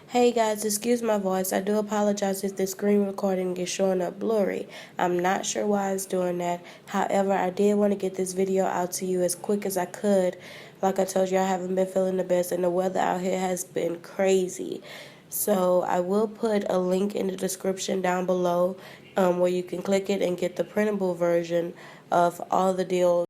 Hey guys, excuse my voice. I do apologize if the screen recording is showing up blurry. I'm not sure why it's doing that. However, I did want to get this video out to you as quick as I could. Like I told you, I haven't been feeling the best and the weather out here has been crazy. So I will put a link in the description down below where you can click it and get the printable version of all the deals